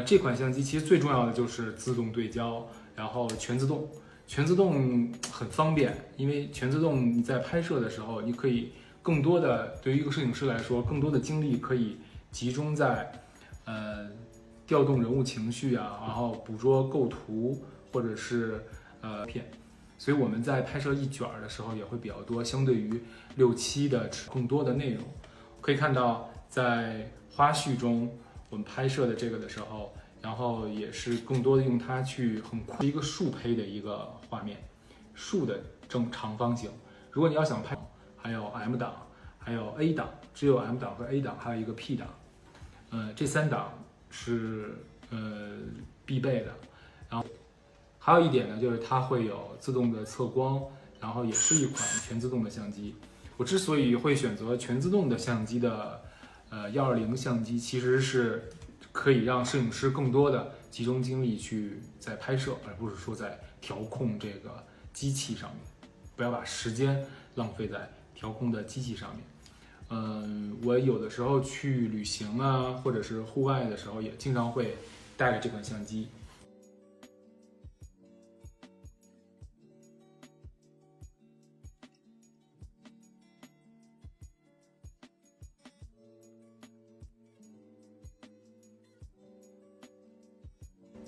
这款相机其实最重要的就是自动对焦，然后全自动。全自动很方便，因为全自动你在拍摄的时候，你可以更多的对于一个摄影师来说，更多的精力可以集中在调动人物情绪啊，然后捕捉构图或者是片。所以我们在拍摄一卷的时候也会比较多，相对于6:7的更多的内容。可以看到在花絮中我们拍摄的这个的时候，然后也是更多的用它去很快一个竖胚的一个画面，竖的长方形。如果你要想拍，还有 M 档，还有 A 档，只有 M 档和 A 档，还有一个 P 档，这3档是必备的。然后还有一点呢，就是它会有自动的测光，然后也是一款全自动的相机。我之所以会选择全自动的相机的120相机，其实是可以让摄影师更多的集中精力去在拍摄，而不是说在调控这个机器上面，不要把时间浪费在调控的机器上面。我有的时候去旅行啊，或者是户外的时候，也经常会带着这款相机。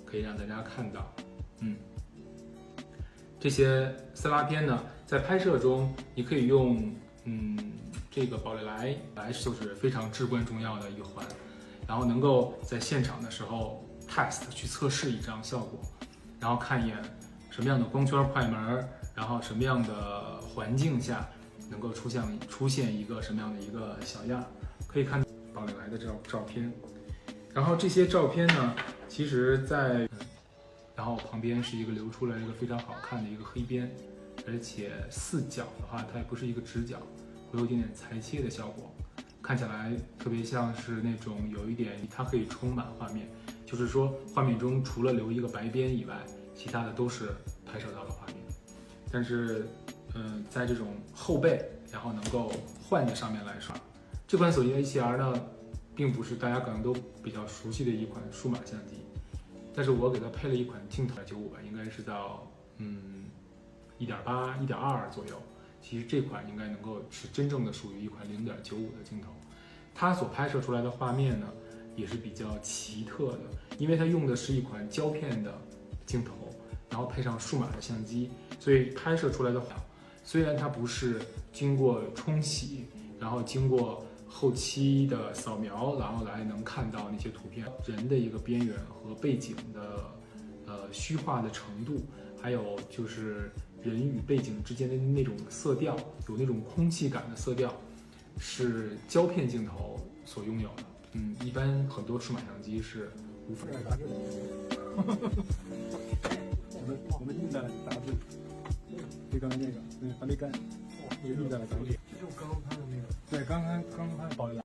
可以让大家看到，这些斯拉片呢，在拍摄中你可以用，这个宝丽来就是非常至关重要的一环，然后能够在现场的时候 test 去测试一张效果，然后看一眼什么样的光圈快门，然后什么样的环境下能够出现一个什么样的一个小样，可以看宝丽来的照片。然后这些照片呢，其实然后旁边是一个留出来一个非常好看的一个黑边，而且四角的话，它也不是一个直角，会有一点点裁切的效果，看起来特别像是那种有一点，它可以充满画面，就是说画面中除了留一个白边以外，其他的都是拍摄到的画面。但是，在这种后背，然后能够换在上面来说，这款索尼 A7R 呢，并不是大家可能都比较熟悉的一款数码相机，但是我给它配了一款镜头95吧，应该是到1.8、1.2左右。其实这款应该能够是真正的属于一款0.95的镜头。它所拍摄出来的画面呢，也是比较奇特的，因为它用的是一款胶片的镜头，然后配上数码的相机，所以拍摄出来的画，虽然它不是经过冲洗，然后经过后期的扫描，然后来能看到那些图片人的一个边缘和背景的虚化的程度，还有就是人与背景之间的那种色调，有那种空气感的色调，是胶片镜头所拥有的。一般很多数码相机是无法。我们印的杂志，就刚才那个，还没干，也印在了杂志。这就刚刚拍的那个。对，刚刚拍的宝丽来。